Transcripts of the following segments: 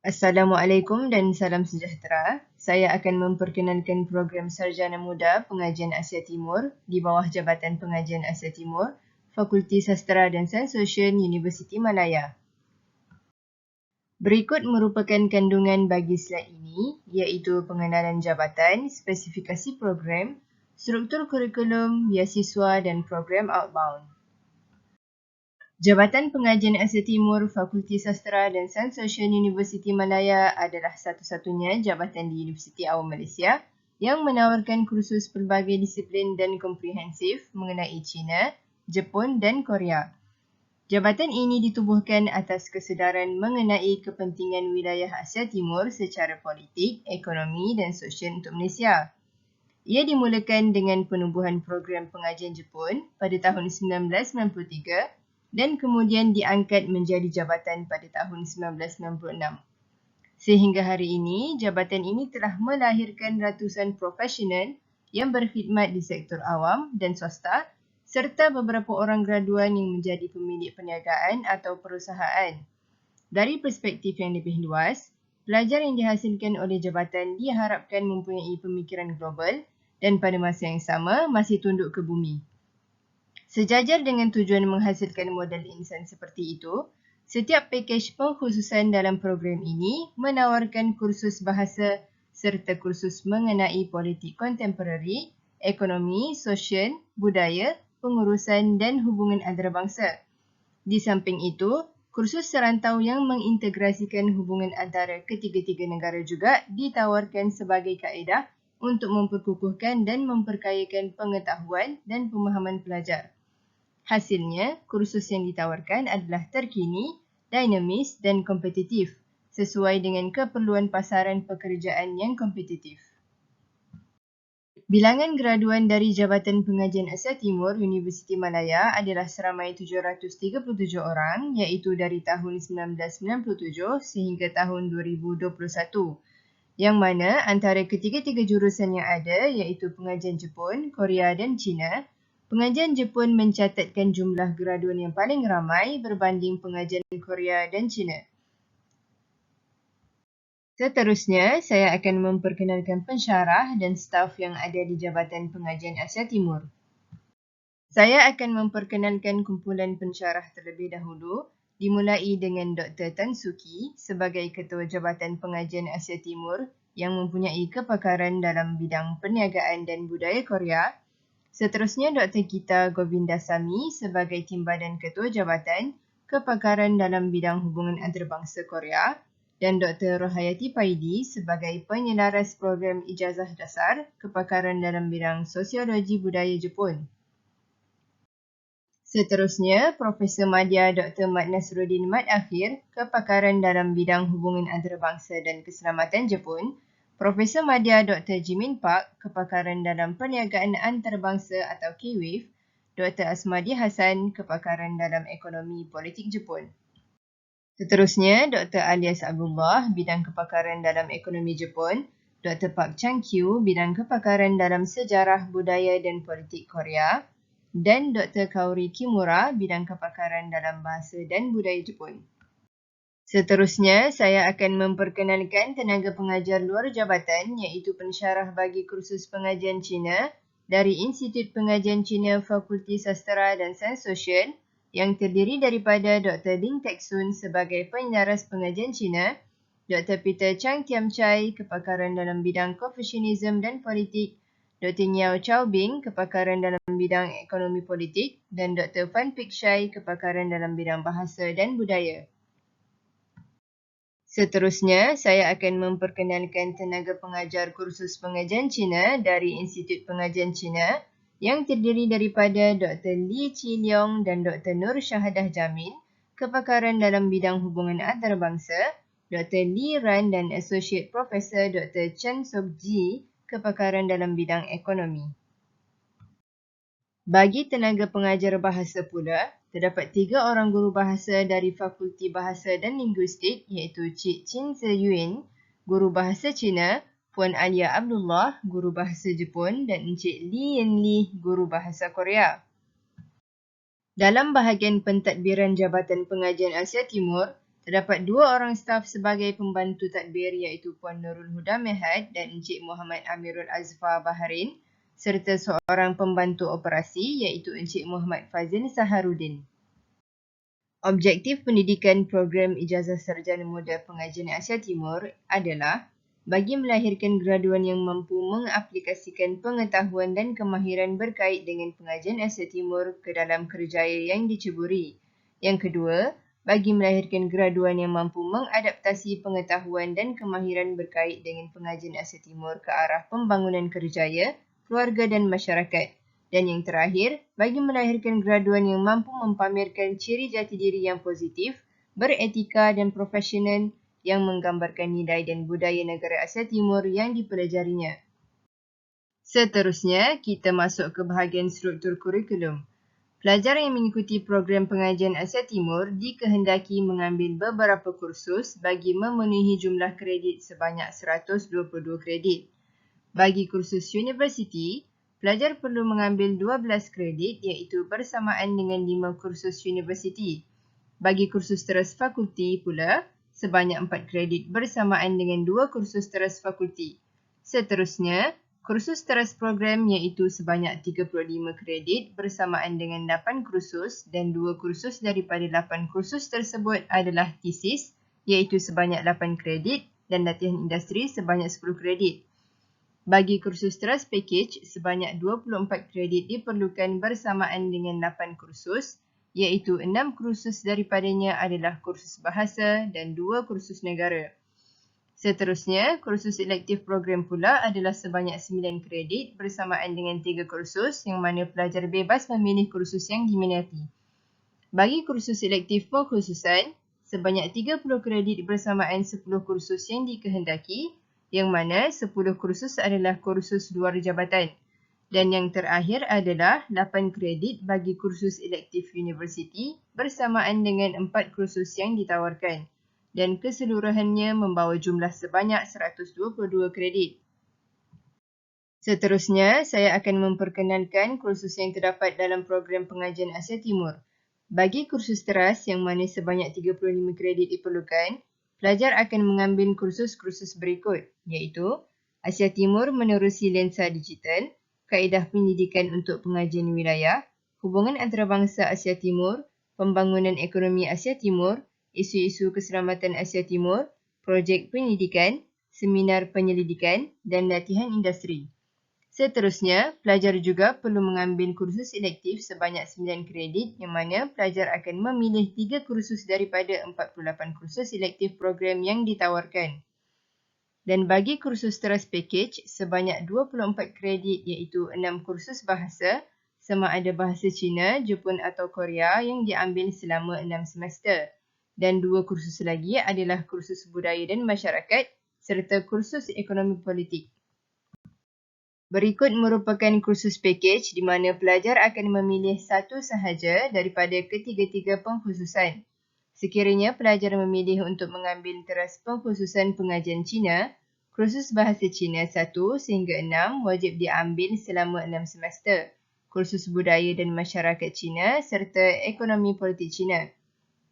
Assalamualaikum dan salam sejahtera. Saya akan memperkenalkan program Sarjana Muda Pengajian Asia Timur di bawah Jabatan Pengajian Asia Timur, Fakulti Sastera dan Sains Sosial Universiti Malaya. Berikut merupakan kandungan bagi slide ini, iaitu pengenalan jabatan, spesifikasi program, struktur kurikulum, beasiswa dan program outbound. Jabatan Pengajian Asia Timur Fakulti Sastera dan Sains Sosial Universiti Malaya adalah satu-satunya jabatan di Universiti Awam Malaysia yang menawarkan kursus pelbagai disiplin dan komprehensif mengenai China, Jepun dan Korea. Jabatan ini ditubuhkan atas kesedaran mengenai kepentingan wilayah Asia Timur secara politik, ekonomi dan sosial untuk Malaysia. Ia dimulakan dengan penubuhan program pengajian Jepun pada tahun 1993 dan kemudian diangkat menjadi jabatan pada tahun 1996. Sehingga hari ini, jabatan ini telah melahirkan ratusan profesional yang berkhidmat di sektor awam dan swasta serta beberapa orang graduan yang menjadi pemilik perniagaan atau perusahaan. Dari perspektif yang lebih luas, pelajar yang dihasilkan oleh jabatan diharapkan mempunyai pemikiran global dan pada masa yang sama masih tunduk ke bumi. Sejajar dengan tujuan menghasilkan model insan seperti itu, setiap pakej pengkhususan dalam program ini menawarkan kursus bahasa serta kursus mengenai politik kontemporari, ekonomi, sosial, budaya, pengurusan dan hubungan antarabangsa. Di samping itu, kursus serantau yang mengintegrasikan hubungan antara ketiga-tiga negara juga ditawarkan sebagai kaedah untuk memperkukuhkan dan memperkayakan pengetahuan dan pemahaman pelajar. Hasilnya, kursus yang ditawarkan adalah terkini, dinamis dan kompetitif, sesuai dengan keperluan pasaran pekerjaan yang kompetitif. Bilangan graduan dari Jabatan Pengajian Asia Timur Universiti Malaya adalah seramai 737 orang, iaitu dari tahun 1997 sehingga tahun 2021, yang mana antara ketiga-tiga jurusan yang ada iaitu Pengajian Jepun, Korea dan China, Pengajian Jepun mencatatkan jumlah graduan yang paling ramai berbanding Pengajian Korea dan China. Seterusnya, saya akan memperkenalkan pensyarah dan staf yang ada di Jabatan Pengajian Asia Timur. Saya akan memperkenalkan kumpulan pensyarah terlebih dahulu, dimulai dengan Dr. Tan Suki sebagai Ketua Jabatan Pengajian Asia Timur yang mempunyai kepakaran dalam bidang perniagaan dan budaya Korea. Seterusnya, Dr. Gita Govindasamy sebagai Timbalan Ketua Jabatan Kepakaran dalam bidang hubungan antarabangsa Korea dan Dr. Rohayati Paidi sebagai Penyelaras Program Ijazah Dasar Kepakaran dalam bidang Sosiologi Budaya Jepun. Seterusnya, Profesor Madya Dr. Mat Nasruddin Mat Akhir, Kepakaran dalam bidang hubungan antarabangsa dan keselamatan Jepun. Profesor Madya Dr. Jimin Park, Kepakaran dalam perniagaan antarabangsa atau K-Wave. Dr. Asmadi Hassan, Kepakaran dalam ekonomi politik Jepun. Seterusnya, Dr. Alias Abdullah, bidang kepakaran dalam ekonomi Jepun. Dr. Park Chang-kyu, bidang kepakaran dalam sejarah, budaya dan politik Korea. Dan Dr. Kaori Kimura, bidang kepakaran dalam bahasa dan budaya Jepun. Seterusnya, saya akan memperkenalkan tenaga pengajar luar jabatan iaitu pensyarah bagi kursus pengajian Cina dari Institut Pengajian Cina Fakulti Sastera dan Sains Sosial yang terdiri daripada Dr. Ding Texun sebagai penyelaras pengajian Cina, Dr. Peter Chang Tiam Chai, kepakaran dalam bidang Confucianism dan politik, Dr. Niao Chao Bing, kepakaran dalam bidang ekonomi politik dan Dr. Fan Pik Shai, kepakaran dalam bidang bahasa dan budaya. Seterusnya, saya akan memperkenalkan tenaga pengajar kursus pengajian Cina dari Institut Pengajian Cina yang terdiri daripada Dr. Lee Chi Leong dan Dr. Nur Syahadah Jamil, kepakaran dalam bidang hubungan antarabangsa, Dr. Lee Ran dan Associate Professor Dr. Chen Sok Ji, kepakaran dalam bidang ekonomi. Bagi tenaga pengajar bahasa pula, terdapat 3 orang guru bahasa dari Fakulti Bahasa dan Linguistik iaitu Cik Chin Zeyuan, guru bahasa Cina, Puan Alia Abdullah, guru bahasa Jepun dan Encik Lee Yen Lee, guru bahasa Korea. Dalam bahagian pentadbiran Jabatan Pengajian Asia Timur, Terdapat 2 orang staf sebagai pembantu tadbir iaitu Puan Nurul Huda Mehad dan Encik Muhammad Amirul Azfar Baharin serta seorang pembantu operasi iaitu Encik Muhammad Fazil Saharuddin. Objektif pendidikan program Ijazah Sarjana Muda Pengajian Asia Timur adalah bagi melahirkan graduan yang mampu mengaplikasikan pengetahuan dan kemahiran berkait dengan pengajian Asia Timur ke dalam kerjaya yang diceburi. Yang kedua, bagi melahirkan graduan yang mampu mengadaptasi pengetahuan dan kemahiran berkait dengan pengajian Asia Timur ke arah pembangunan kerjaya, keluarga dan masyarakat. Dan yang terakhir, bagi melahirkan graduan yang mampu mempamerkan ciri jati diri yang positif, beretika dan profesional yang menggambarkan nilai dan budaya negara Asia Timur yang dipelajarinya. Seterusnya, kita masuk ke bahagian struktur kurikulum. Pelajar yang mengikuti program pengajian Asia Timur dikehendaki mengambil beberapa kursus bagi memenuhi jumlah kredit sebanyak 122 kredit. Bagi kursus universiti, pelajar perlu mengambil 12 kredit iaitu bersamaan dengan 5 kursus universiti. Bagi kursus teras fakulti pula, sebanyak 4 kredit bersamaan dengan 2 kursus teras fakulti. Seterusnya, kursus teras program iaitu sebanyak 35 kredit bersamaan dengan 8 kursus dan 2 kursus daripada 8 kursus tersebut adalah tesis iaitu sebanyak 8 kredit dan latihan industri sebanyak 10 kredit. Bagi kursus teras package, sebanyak 24 kredit diperlukan bersamaan dengan 8 kursus iaitu 6 kursus daripadanya adalah kursus bahasa dan 2 kursus negara. Seterusnya, kursus elektif program pula adalah sebanyak 9 kredit bersamaan dengan 3 kursus yang mana pelajar bebas memilih kursus yang diminati. Bagi kursus elektif pengkhususan, sebanyak 30 kredit bersamaan 10 kursus yang dikehendaki, yang mana 10 kursus adalah kursus luar jabatan. Dan yang terakhir adalah 8 kredit bagi kursus elektif universiti bersamaan dengan 4 kursus yang ditawarkan. Dan keseluruhannya membawa jumlah sebanyak 122 kredit. Seterusnya, saya akan memperkenalkan kursus yang terdapat dalam program pengajian Asia Timur. Bagi kursus teras yang mana sebanyak 35 kredit diperlukan, pelajar akan mengambil kursus-kursus berikut iaitu Asia Timur menerusi lensa digital, kaedah pendidikan untuk pengajian wilayah, hubungan antarabangsa Asia Timur, pembangunan ekonomi Asia Timur, isu-isu keselamatan Asia Timur, projek pendidikan, seminar penyelidikan dan latihan industri. Seterusnya, pelajar juga perlu mengambil kursus elektif sebanyak 9 kredit yang mana pelajar akan memilih 3 kursus daripada 48 kursus elektif program yang ditawarkan. Dan bagi kursus teras package, sebanyak 24 kredit iaitu 6 kursus bahasa, sama ada bahasa Cina, Jepun atau Korea yang diambil selama 6 semester. Dan 2 kursus lagi adalah kursus budaya dan masyarakat serta kursus ekonomi politik. Berikut merupakan kursus package di mana pelajar akan memilih satu sahaja daripada ketiga-tiga pengkhususan. Sekiranya pelajar memilih untuk mengambil teras pengkhususan pengajian Cina, kursus bahasa Cina 1 sehingga 6 wajib diambil selama 6 semester. Kursus budaya dan masyarakat Cina serta ekonomi politik Cina.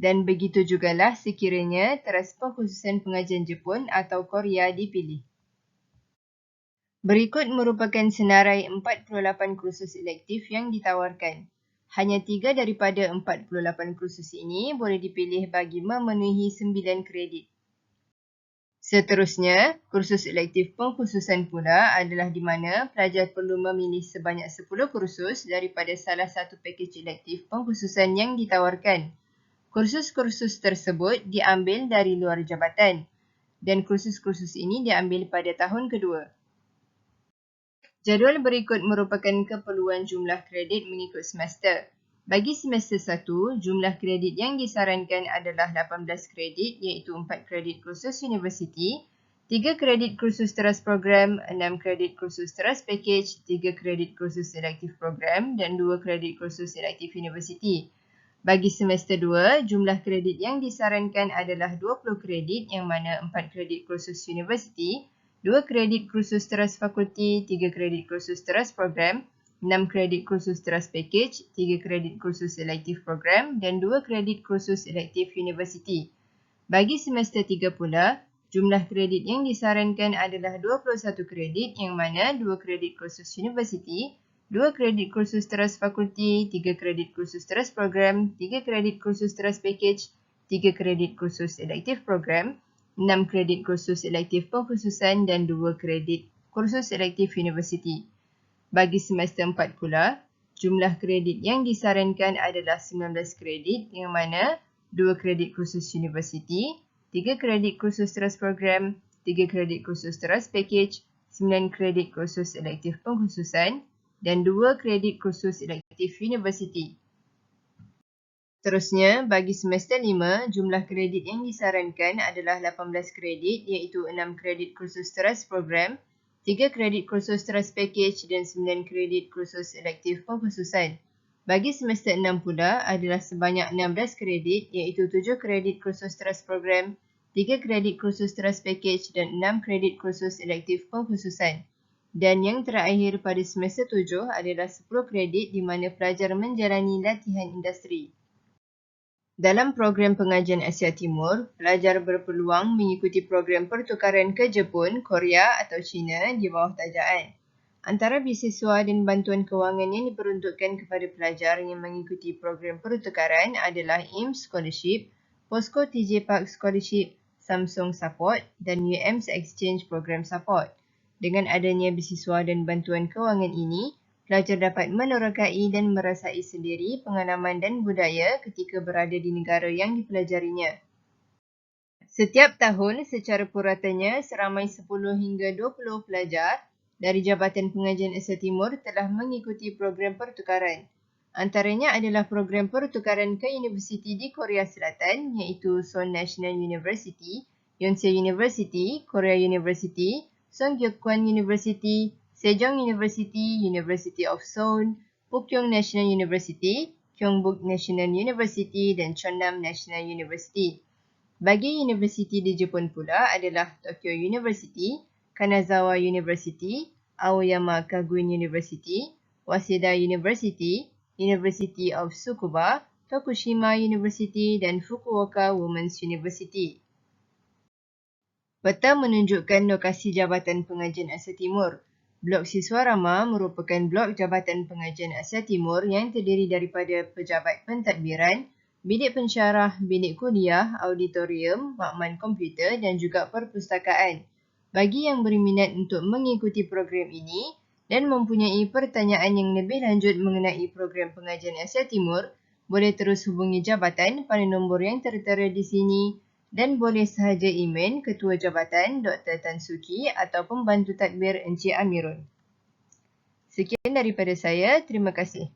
Dan begitu jugalah sekiranya teras pengkhususan pengajian Jepun atau Korea dipilih. Berikut merupakan senarai 48 kursus elektif yang ditawarkan. Hanya 3 daripada 48 kursus ini boleh dipilih bagi memenuhi 9 kredit. Seterusnya, kursus elektif pengkhususan pula adalah di mana pelajar perlu memilih sebanyak 10 kursus daripada salah satu pakej elektif pengkhususan yang ditawarkan. Kursus-kursus tersebut diambil dari luar jabatan dan kursus-kursus ini diambil pada tahun kedua. Jadual berikut merupakan keperluan jumlah kredit mengikut semester. Bagi semester 1, jumlah kredit yang disarankan adalah 18 kredit iaitu 4 kredit kursus universiti, 3 kredit kursus teras program, 6 kredit kursus teras package, 3 kredit kursus elektif program dan 2 kredit kursus elektif universiti. Bagi semester 2, jumlah kredit yang disarankan adalah 20 kredit yang mana 4 kredit kursus universiti, 2 kredit kursus teras fakulti, 3 kredit kursus teras program, 6 kredit kursus teras package, 3 kredit kursus elektif program dan 2 kredit kursus elektif universiti. Bagi semester 3 pula, jumlah kredit yang disarankan adalah 21 kredit yang mana 2 kredit kursus universiti, 2 kredit kursus teras fakulti, 3 kredit kursus teras program, 3 kredit kursus teras package, 3 kredit kursus elektif program, 6 kredit kursus elektif pengkhususan dan 2 kredit kursus elektif universiti. Bagi semester 4 pula, jumlah kredit yang disarankan adalah 19 kredit yang mana 2 kredit kursus universiti, 3 kredit kursus teras program, 3 kredit kursus teras package, 9 kredit kursus elektif pengkhususan dan 2 kredit kursus elektif universiti. Seterusnya, bagi semester 5, jumlah kredit yang disarankan adalah 18 kredit iaitu 6 kredit kursus teras program, 3 kredit kursus teras package dan 9 kredit kursus elektif pengkhususan. Bagi semester 6 pula adalah sebanyak 16 kredit iaitu 7 kredit kursus teras program, 3 kredit kursus teras package dan 6 kredit kursus elektif pengkhususan. Dan yang terakhir pada semester 7 adalah 10 kredit di mana pelajar menjalani latihan industri. Dalam program pengajian Asia Timur, pelajar berpeluang mengikuti program pertukaran ke Jepun, Korea atau China di bawah tajaan. Antara beasiswa dan bantuan kewangan yang diperuntukkan kepada pelajar yang mengikuti program pertukaran adalah IMS Scholarship, POSCO TJ Park Scholarship, Samsung Support dan UMS Exchange Program Support. Dengan adanya beasiswa dan bantuan kewangan ini, pelajar dapat menerokai dan merasai sendiri pengalaman dan budaya ketika berada di negara yang dipelajarinya. Setiap tahun, secara puratanya, seramai 10 hingga 20 pelajar dari Jabatan Pengajian Asia Timur telah mengikuti program pertukaran. Antaranya adalah program pertukaran ke universiti di Korea Selatan iaitu Seoul National University, Yonsei University, Korea University, Sungkyukwon University, Sejong University, University of Seoul, Pukyong National University, Gyeongbuk National University dan Chonnam National University. Bagi universiti di Jepun pula adalah Tokyo University, Kanazawa University, Aoyama Kaguen University, Waseda University, University of Tsukuba, Tokushima University dan Fukuoka Women's University. Peta menunjukkan lokasi Jabatan Pengajian Asia Timur. Blok Siswarama merupakan blok Jabatan Pengajian Asia Timur yang terdiri daripada pejabat pentadbiran, bilik pensyarah, bilik kuliah, auditorium, makman komputer dan juga perpustakaan. Bagi yang berminat untuk mengikuti program ini dan mempunyai pertanyaan yang lebih lanjut mengenai program pengajian Asia Timur, boleh terus hubungi jabatan pada nombor yang tertera di sini dan boleh sahaja email Ketua Jabatan Dr. Tan Suki atau Pembantu Tadbir Encik Amirul. Sekian daripada saya, terima kasih.